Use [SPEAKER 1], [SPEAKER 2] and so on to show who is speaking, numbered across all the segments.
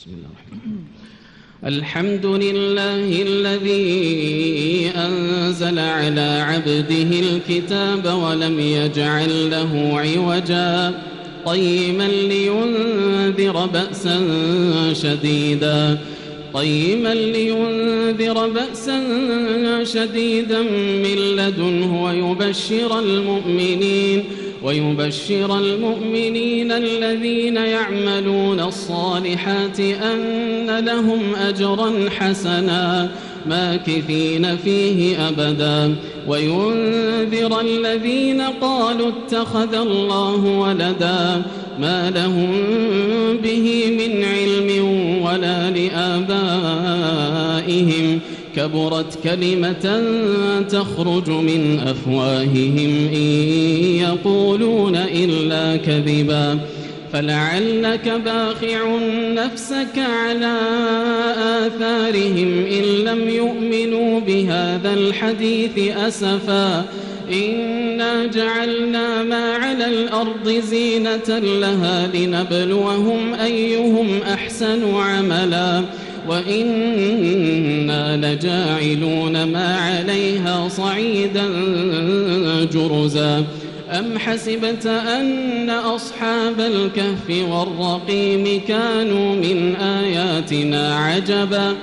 [SPEAKER 1] بسم الله الرحمن الرحيم. الحمد لله الذي أنزل على عبده الكتاب ولم يجعل له عوجا قيما لينذر بأسا شديدا من لدنه ويبشر المؤمنين الذين يعملون الصالحات أن لهم أجرا حسنا ماكثين فيه أبدا وينذر الذين قالوا اتخذ الله ولدا ما لهم به من علم ولا لآبائهم كبرت كلمة تخرج من أفواههم إن يقولون إلا كذبا فلعلك باخع نفسك على آثارهم إن لم يؤمنوا بهذا الحديث أسفا إنا جعلنا ما على الأرض زينة لها لنبلوهم أيهم أحسن عملا وإنا لجاعلون ما عليها صعيدا جرزا أم حسبت أن أصحاب الكهف والرقيم كانوا من آياتنا عجبا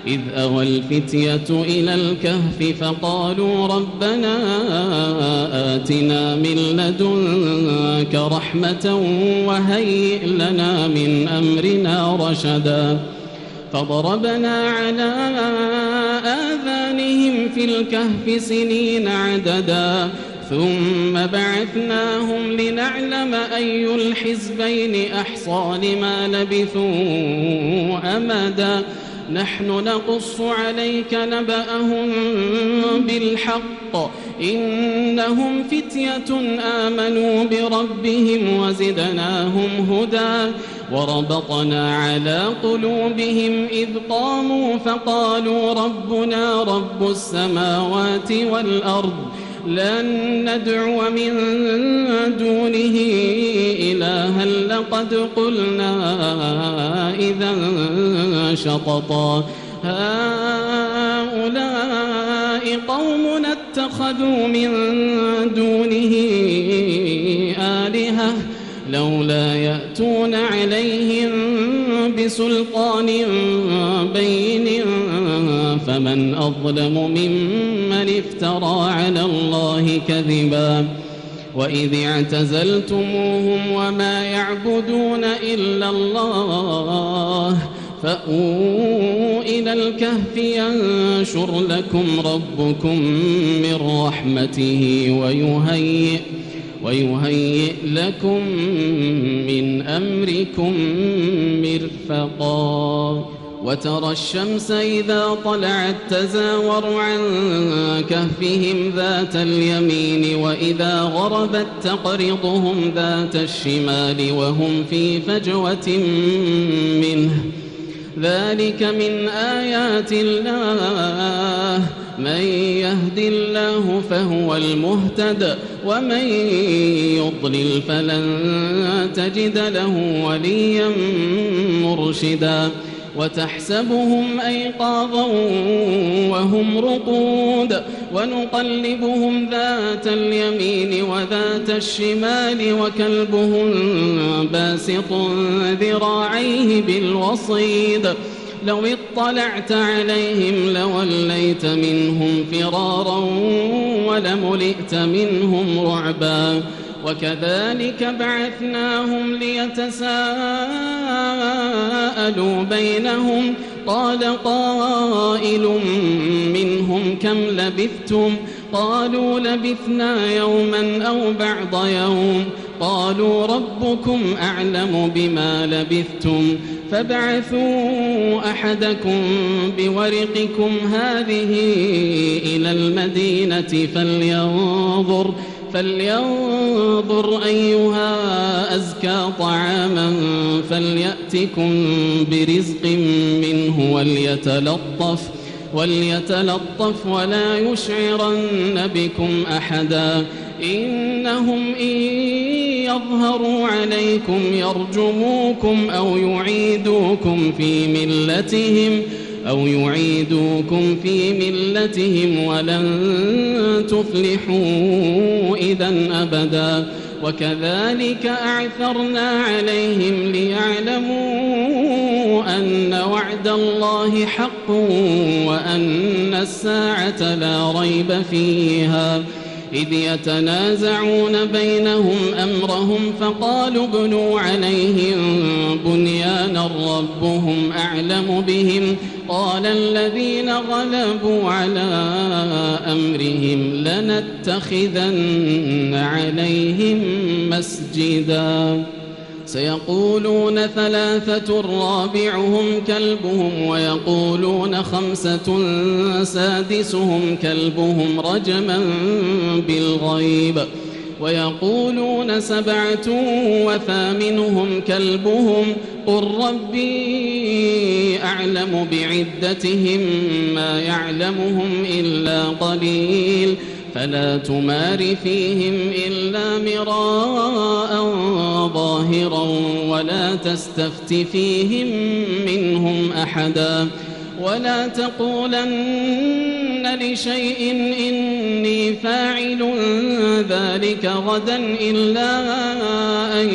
[SPEAKER 1] إذ أوى الفتية إلى الكهف فقالوا ربنا آتنا من لدنك رحمة وهيئ لنا من أمرنا رشدا فضربنا على آذانهم في الكهف سنين عددا ثم بعثناهم لنعلم أي الحزبين أحصى لما لبثوا أمدا نحن نقص عليك نبأهم بالحق إنهم فتية آمنوا بربهم وزدناهم هدى وربطنا على قلوبهم إذ قاموا فقالوا ربنا رب السماوات والأرض لن ندعو من دونه إلها لقد قلنا إذا شططا هؤلاء قومنا اتخذوا من دونه آلهة لولا يأتون عليهم بسلطان بين فمن أظلم ممن افترى على الله كذبا وإذ اعتزلتموهم وما يعبدون إلا الله فأووا إلى الكهف ينشر لكم ربكم من رحمته ويهيئ لكم من أمركم مرفقا وترى الشمس إذا طلعت تزاور عن كهفهم ذات اليمين وإذا غربت تقرضهم ذات الشمال وهم في فجوة منه ذلك من آيات الله من يهد الله فهو المهتد ومن يضلل فلن تجد له وليا مرشدا وتحسبهم أيقاظا وهم رقود ونقلبهم ذات اليمين وذات الشمال وكلبهم باسط ذراعيه بالوصيد لو اطلعت عليهم لوليت منهم فرارا ولملئت منهم رعبا وكذلك بعثناهم ليتساءلوا بينهم قال قائل منهم كم لبثتم قالوا لبثنا يوما أو بعض يوم قالوا ربكم أعلم بما لبثتم فابعثوا أحدكم بورقكم هذه إلى المدينة فلينظر أيها أزكى طعاما فليأتكم برزق منه وليتلطف ولا يشعرن بكم أحدا إنهم إن يظهروا عليكم يرجموكم أو يعيدوكم في ملتهم ولن تفلحوا إذا أبدا وكذلك أعثرنا عليهم ليعلموا أن وعد الله حق وأن الساعة لا ريب فيها إذ يتنازعون بينهم أمرهم فقالوا ابنوا عليهم بنيانا ربهم أعلم بهم قال الذين غلبوا على أمرهم لنتخذن عليهم مسجدا سيقولون 3 رابعهم كلبهم ويقولون 5 سادسهم كلبهم رجما بالغيب ويقولون 7 وثامنهم كلبهم قل ربي أعلم بعدتهم ما يعلمهم إلا قليل فلا تمار فيهم إلا مراء ظاهرا ولا تستفت فيهم منهم أحدا ولا تقولن لشيء إني فاعل ذلك غدا إلا أن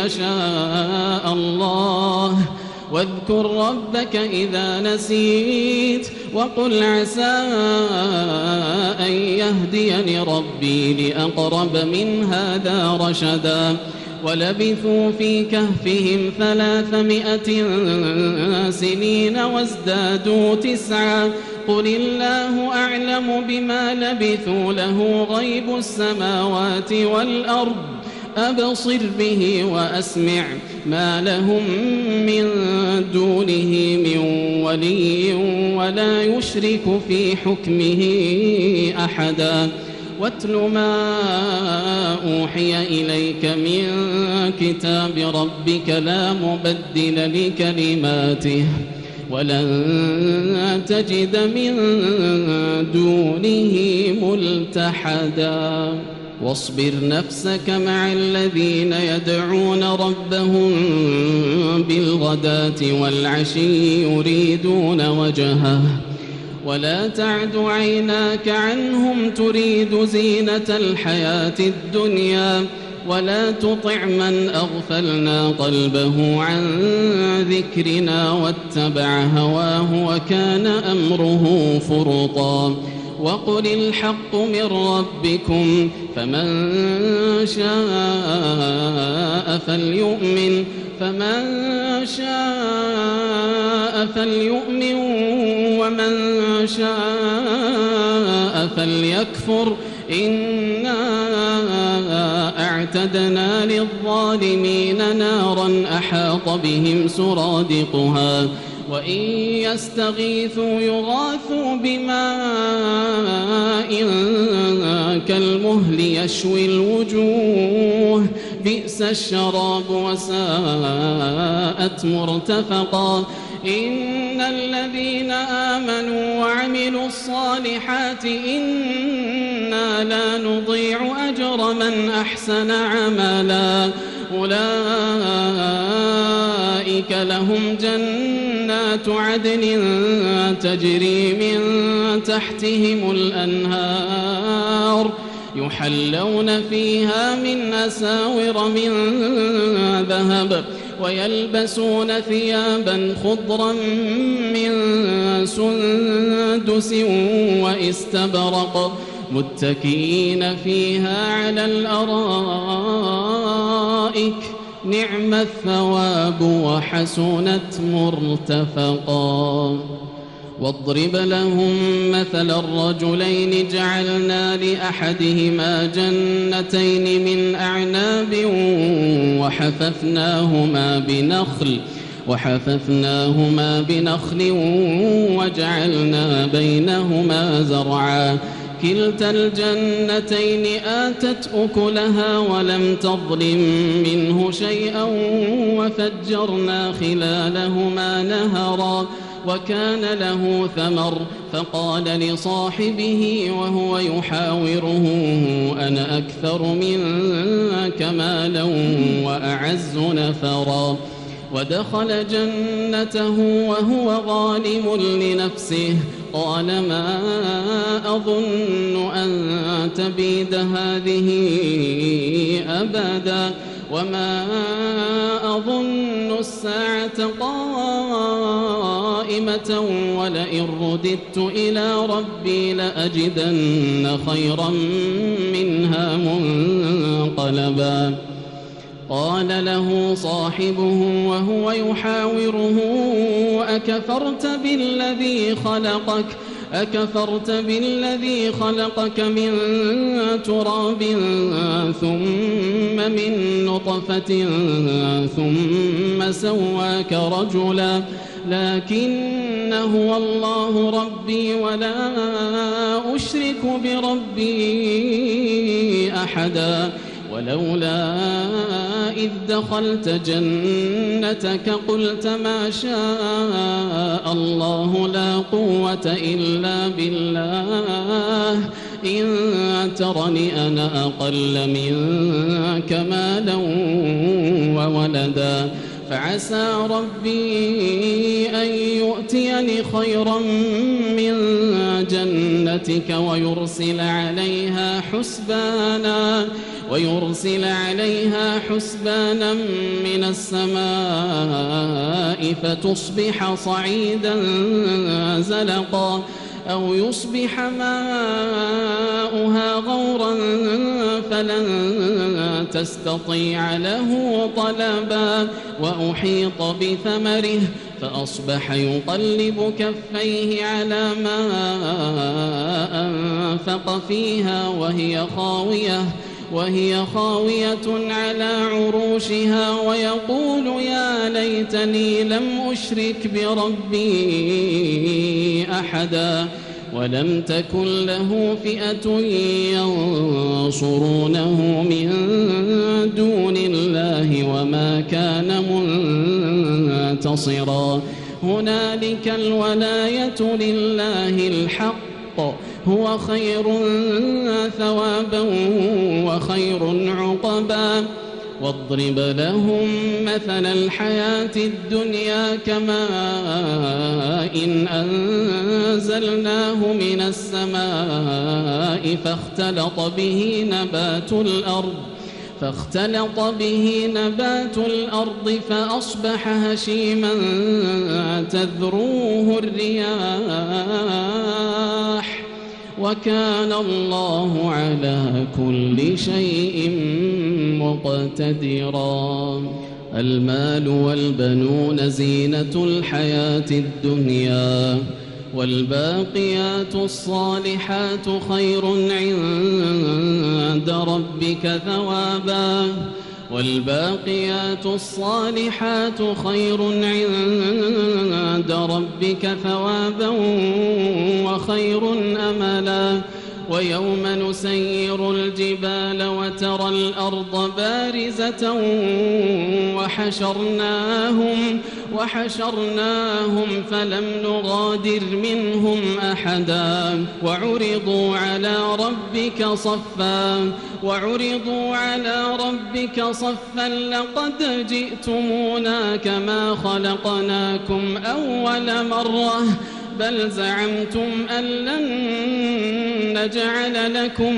[SPEAKER 1] يشاء الله واذكر ربك إذا نسيت وقل عسى أن يهديني ربي لأقرب من هذا رشدا ولبثوا في كهفهم 300 سنين وازدادوا 9 قل الله أعلم بما لبثوا له غيب السماوات والأرض أبصر به وأسمع ما لهم من دونه من ولي ولا يشرك في حكمه أحدا واتل ما أوحي إليك من كتاب ربك لا مبدل لكلماته ولن تجد من دونه ملتحدا واصبر نفسك مع الذين يدعون ربهم بالغداة والعشي يريدون وجهه ولا تعد عيناك عنهم تريد زينة الحياة الدنيا ولا تطع من أغفلنا قلبه عن ذكرنا واتبع هواه وكان أمره فرطا وقل الحق من ربكم فمن شاء فليؤمن ومن شاء فليكفر إنا أعتدنا للظالمين نارا أحاط بهم سرادقها وإن يستغيثوا يغاثوا بماء كالمهل يشوي الوجوه بئس الشراب وساءت مرتفقا إن الذين آمنوا وعملوا الصالحات إنا لا نضيع أجر من أحسن عملا أولئك لهم جنات عدن تجري من تحتهم الأنهار يحلون فيها من أساور من ذهب ويلبسون ثيابا خضرا من سندس واستبرق متكئين فيها على الأرائك نعم الثواب وحسنت مرتفقا واضرب لهم مثل الرجلين جعلنا لأحدهما جنتين من أعناب وحففناهما بنخل وجعلنا بينهما زرعا كلتا الجنتين آتت أكلها ولم تظلم منه شيئا وفجرنا خلالهما نهرا وكان له ثمر فقال لصاحبه وهو يحاوره أنا أكثر منك مالا وأعز نفرا ودخل جنته وهو ظالم لنفسه قال ما أظن أن تبيد هذه أبدا وما أظن الساعة قائمة ولئن رددت إلى ربي لأجدن خيرا منها منقلبا قال له صاحبه وهو يحاوره أكفرت بالذي خلقك من تراب ثم من نطفة ثم سواك رجلا لكن هو الله ربي ولا أشرك بربي أحدا ولولا إذ دخلت جنتك قلت ما شاء الله لا قوة إلا بالله إن ترني أنا أقل منك مالا وولدا فعسى ربي أن يؤتيني خيرا من جنتك ويرسل عليها حسبانا من السماء فتصبح صعيدا زلقا أو يصبح ماؤها غورا فلن تستطيع له طلبا وأحيط بثمره فأصبح يقلب كفيه على ما أنفق فيها وهي خاوية على عروشها ويقول يا ليتني لم أشرك بربي أحدا ولم تكن له فئة ينصرونه من دون الله وما كان منتصرا هنالك الولاية لله الحق هو خير ثوابا وخير عقبا واضرب لهم مثل الحياة الدنيا كماء إن أنزلناه من السماء فاختلط به نبات الأرض فأصبح هشيما تذروه الرياح وكان الله على كل شيء مقتدرا المال والبنون زينة الحياة الدنيا والباقيات الصالحات خير عند ربك ثوابا وخير أملا ويوم نسير الجبال وترى الأرض بارزة وحشرناهم فلم نغادر منهم أحدا وعرضوا على ربك صفا لقد جئتمونا كما خلقناكم أول مرة بل زعمتم أن لن نجعل لكم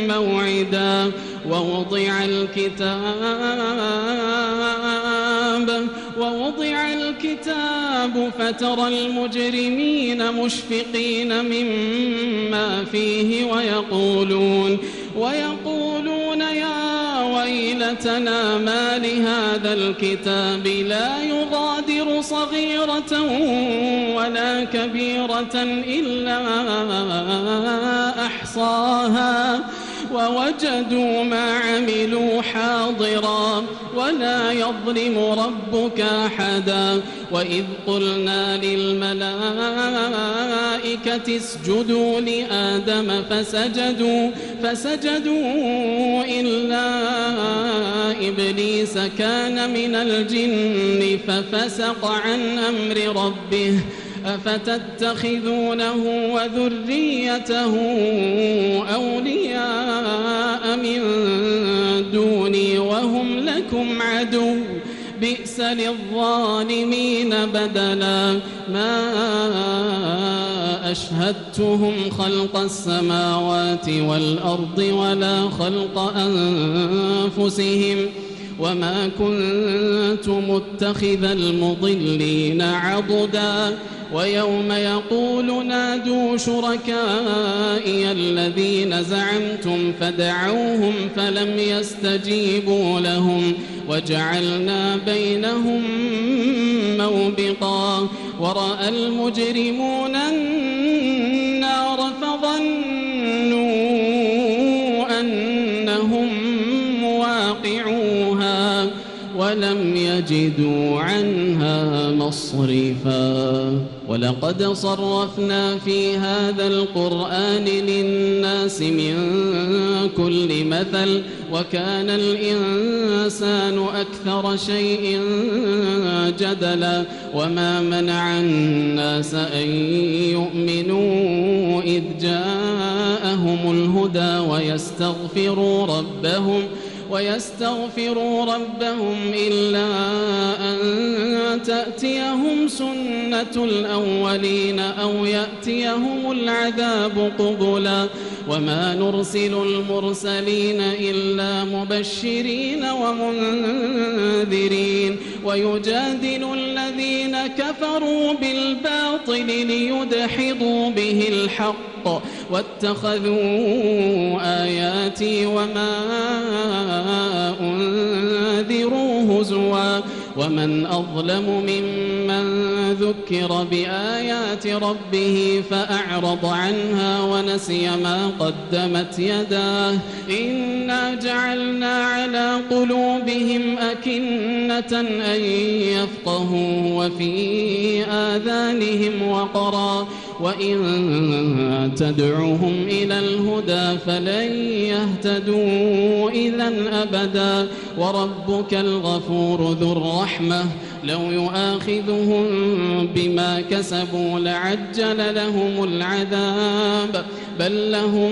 [SPEAKER 1] موعدا ووضع الكتاب فترى المجرمين مشفقين مما فيه ويقولون يا ويلتنا ما لهذا الكتاب لا يغادر صغيرة ولا كبيرة إلا أحصاها ووجدوا ما عملوا حاضرا ولا يظلم ربك أحدا وإذ قلنا للملائكة اسجدوا لآدم فسجدوا إلا إبليس كان من الجن ففسق عن أمر ربه أفتتخذونه وذريته أولياء من دوني وهم لكم عدو بئس للظالمين بدلا ما أشهدتهم خلق السماوات والأرض ولا خلق أنفسهم وما كنت متخذ المضلين عضدا ويوم يقول نادوا شركائي الذين زعمتم فدعوهم فلم يستجيبوا لهم وجعلنا بينهم موبقا ورأى المجرمون النار فظنوا أنهم مواقعوها ولم يجدوا عنها مصرفا ولقد صرفنا في هذا القرآن للناس من كل مثل وكان الإنسان أكثر شيء جدلا وما منع الناس أن يؤمنوا إذ جاءهم الهدى ويستغفروا ربهم إلا أن تأتيهم سنة الأولين أو يأتيهم العذاب قبلا وما نرسل المرسلين إلا مبشرين ومنذرين ويجادل الذين كفروا بالباطل ليدحضوا به الحق واتخذوا آياتي وما أنذروا هزوا ومن أظلم ممن ذكر بآيات ربه فأعرض عنها ونسي ما قدمت يداه إنا جعلنا على قلوبهم أكنة أن يفقهوا وفي آذانهم وقرا وإن تدعوهم إلى الهدى فلن يهتدوا إذا أبدا وربك الغفور ذو الرحمة لو يؤاخذهم بما كسبوا لعجل لهم العذاب بل لهم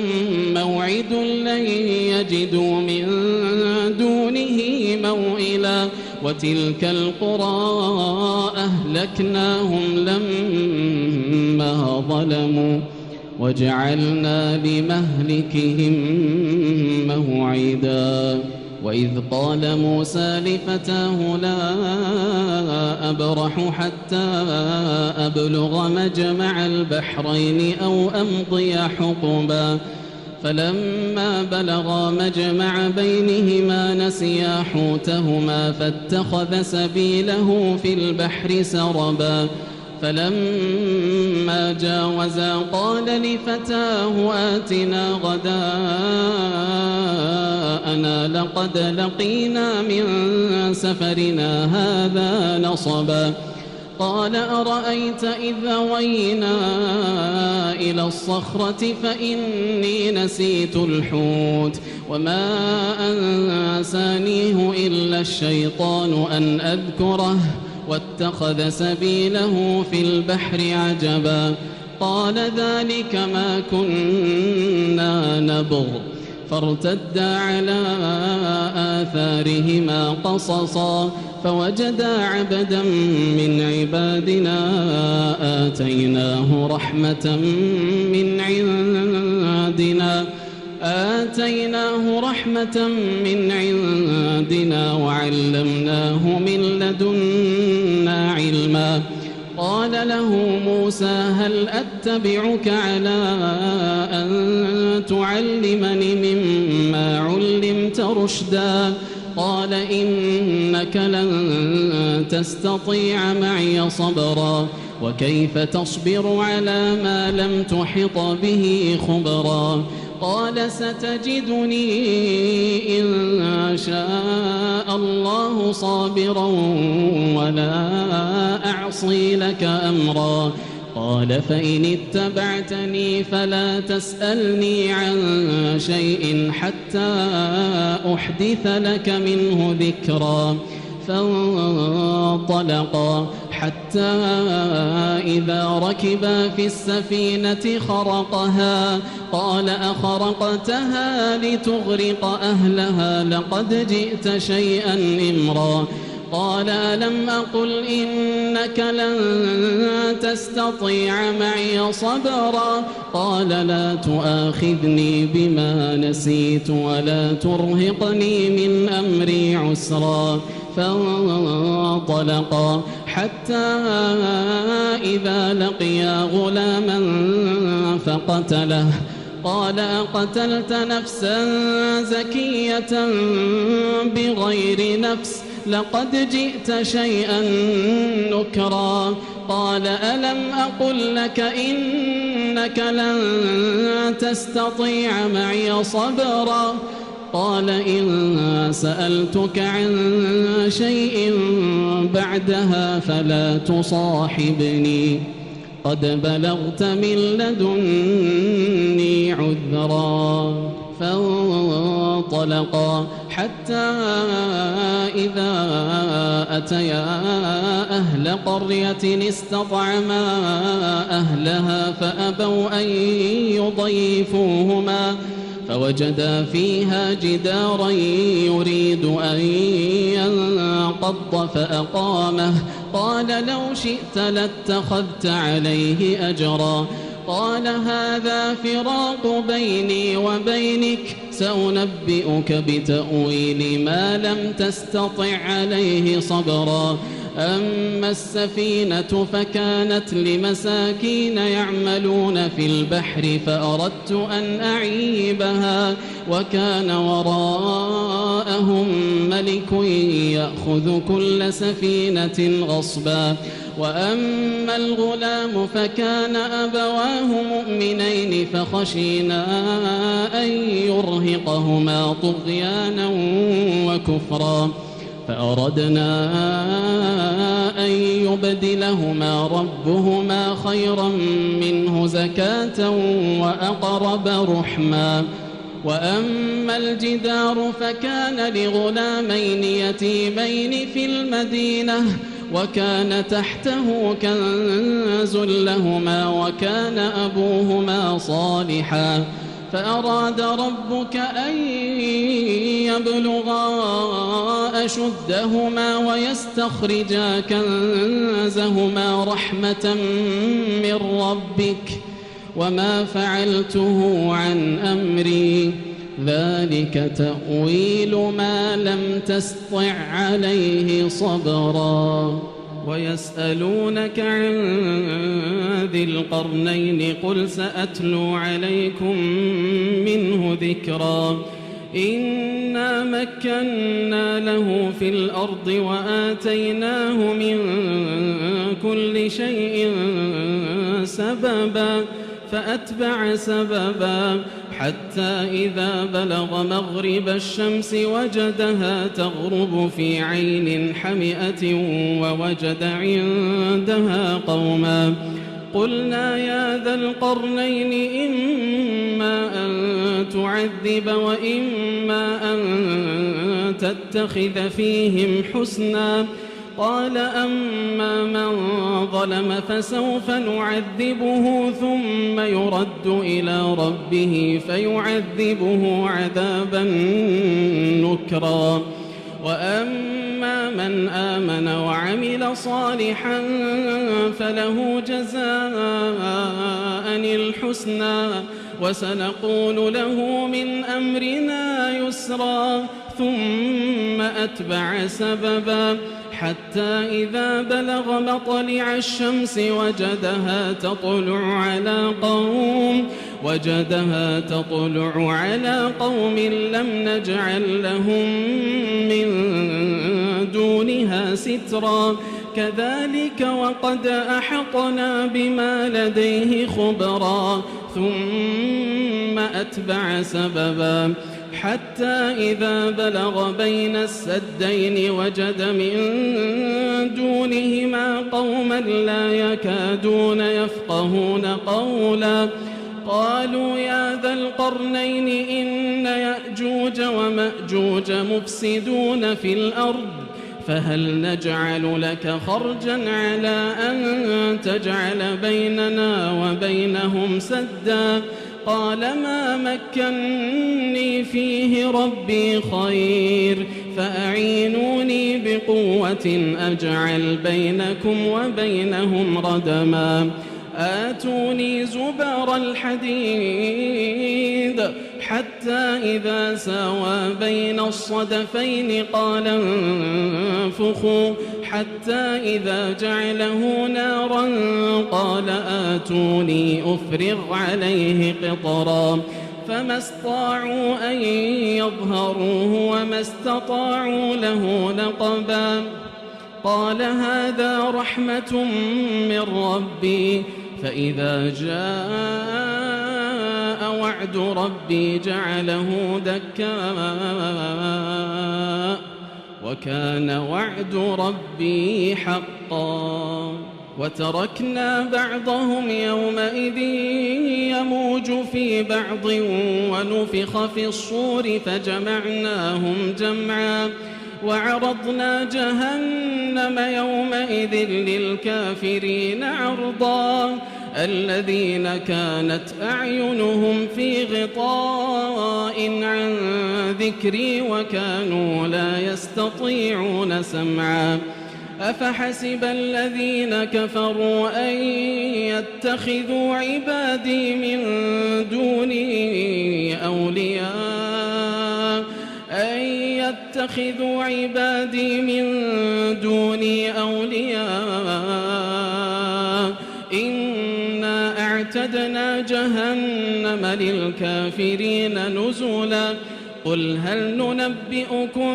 [SPEAKER 1] موعد لن يجدوا من دونه موئلا وتلك القرى أهلكناهم لما ظلموا وجعلنا لمهلكهم موعدا وإذ قال موسى لفتاه لا أبرح حتى أبلغ مجمع البحرين أو أمضي حقبا فلما بلغا مجمع بينهما نسيا حوتهما فاتخذ سبيله في البحر سربا فلما جاوزا قال لفتاه آتنا غداءنا لقد لقينا من سفرنا هذا نصبا قال أرأيت إذ أوينا إلى الصخرة فإني نسيت الحوت وما أنسانيه إلا الشيطان أن أذكره واتخذ سبيله في البحر عجبا قال ذلك ما كنا نبغ فارتدا على آثارهما قصصا فوجدا عبدا من عبادنا آتيناه رحمة من عندنا وعلمناه من لدنا علما قال له موسى هل أتبعك على أن تعلمني مما علمت رشدا قال إنك لن تستطيع معي صبرا وكيف تصبر على ما لم تحط به خبرا قال ستجدني إن شاء الله صابرا ولا أعصي لك أمرا. قال فإن اتبعتني فلا تسألني عن شيء حتى أحدث لك منه ذكرا. فانطلقا حتى إذا ركبا في السفينة خرقها قال أخرقتها لتغرق أهلها لقد جئت شيئا إمرا. قال ألم أقل إنك لن تستطيع معي صبرا. قال لا تؤاخذني بما نسيت ولا ترهقني من أمري عسرا. فانطلقا حتى إذا لقيا غلاما فقتله. قال أقتلت نفسا زكية بغير نفس لقد جئت شيئا نكرا. قال ألم أقل لك إنك لن تستطيع معي صبرا. قال إن سألتك عن شيء بعدها فلا تصاحبني قد بلغت من لدني عذرا. فانطلقا حتى إذا أتيا أهل قرية استطعما أهلها فأبوا أن يضيفوهما فوجدا فيها جدارا يريد أن ينقض فأقامه. قال لو شئت لاتخذت عليه أجرا. قال هذا فراق بيني وبينك سأنبئك بتأويل ما لم تستطع عليه صبرا. أما السفينة فكانت لمساكين يعملون في البحر فأردت أن أعيبها وكان وراءهم ملك يأخذ كل سفينة غصبا. وأما الغلام فكان أبواه مؤمنين فخشينا أن يرهقهما طغيانا وكفرا فأردنا أن يبدلهما ربهما خيرا منه زكاة وأقرب رحما. وأما الجدار فكان لغلامين يتيمين في المدينة وكان تحته كنز لهما وكان أبوهما صالحا فأراد ربك أن يبلغا أشدهما ويستخرجا كنزهما رحمة من ربك وما فعلته عن أمري ذلك تأويل ما لم تسطع عليه صبرا. ويسألونك عن ذي القرنين قل سأتلو عليكم منه ذكرا. إنا مكنا له في الأرض وآتيناه من كل شيء سببا فأتبع سببا حتى إذا بلغ مغرب الشمس وجدها تغرب في عين حمئة ووجد عندها قوما قلنا يا ذا القرنين إما أن تعذب وإما أن تتخذ فيهم حسنا. قال أما من ظلم فسوف نعذبه ثم يرد إلى ربه فيعذبه عذابا نكرا. وأما من آمن وعمل صالحا فله جزاء الحسنى وسنقول له من أمرنا يسرا. ثم أتبع سببا حتى إذا بلغ مطلع الشمس وجدها تطلع على قوم لم نجعل لهم من دونها سترا كذلك وقد أحطنا بما لديه خبرا ثم أتبع سببا حتى إذا بلغ بين السدين وجد من دونهما قوما لا يكادون يفقهون قولا قالوا يا ذا القرنين إن يأجوج ومأجوج مفسدون في الأرض فهل نجعل لك خرجا على أن تجعل بيننا وبينهم سدا قال ما مكني فيه ربي خير فأعينوني بقوة أجعل بينكم وبينهم ردما آتوني زبر الحديد حتى إذا ساوى بين الصدفين قال انفخوا حتى إذا جعله نارا قال آتوني أفرغ عليه قطرا فما استطاعوا أن يظهروه وما استطاعوا له نقبا قال هذا رحمة من ربي فإذا جاء وعد ربي جعله دكا وكان وعد ربي حقا وتركنا بعضهم يومئذ يموج في بعض ونفخ في الصور فجمعناهم جمعا وعرضنا جهنم يومئذ للكافرين عرضا الذين كانت أعينهم في غطاء عن ذكري وكانوا لا يستطيعون سمعا أفحسب الذين كفروا أن يتخذوا عبادي من دوني أولياء اتخذوا عبادي من دوني أولياء إنا أعتدنا جهنم للكافرين نزلا قل هل ننبئكم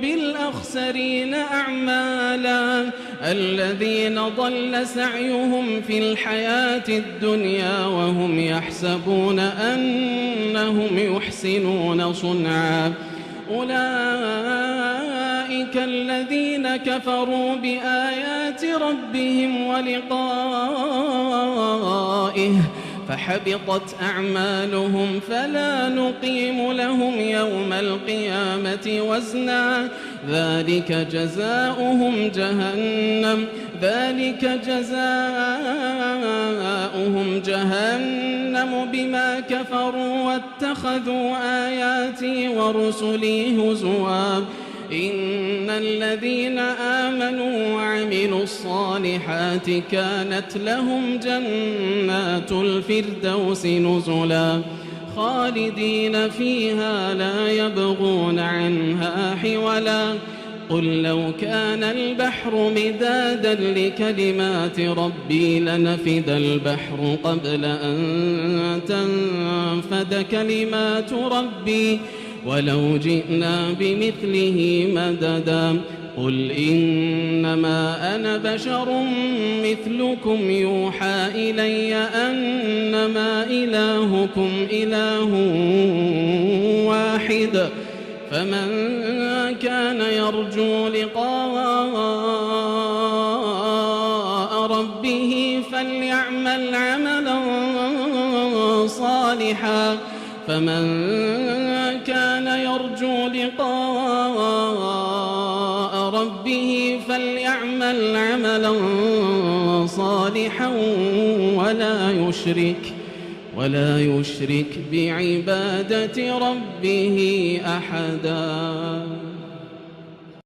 [SPEAKER 1] بالأخسرين أعمالا الذين ضل سعيهم في الحياة الدنيا وهم يحسبون أنهم يحسنون صنعا أولئك الذين كفروا بآيات ربهم ولقائه فحبطت أعمالهم فلا نقيم لهم يوم القيامة وزنا ذلك جزاؤهم جهنم بما كفروا واتخذوا آياتي ورسلي هزوا إن الذين آمنوا وعملوا الصالحات كانت لهم جنات الفردوس نزلا خالدين فيها لا يبغون عنها حولا قل لو كان البحر مدادا لكلمات ربي لنفد البحر قبل أن تنفد كلمات ربي ولو جئنا بمثله مددا قل إنما أنا بشر مثلكم يوحى إلي أنما إلهكم إله واحد فمن كان يرجو لقاء ربه فليعمل عملا صالحا ولا يشرك بعبادة ربه أحدا.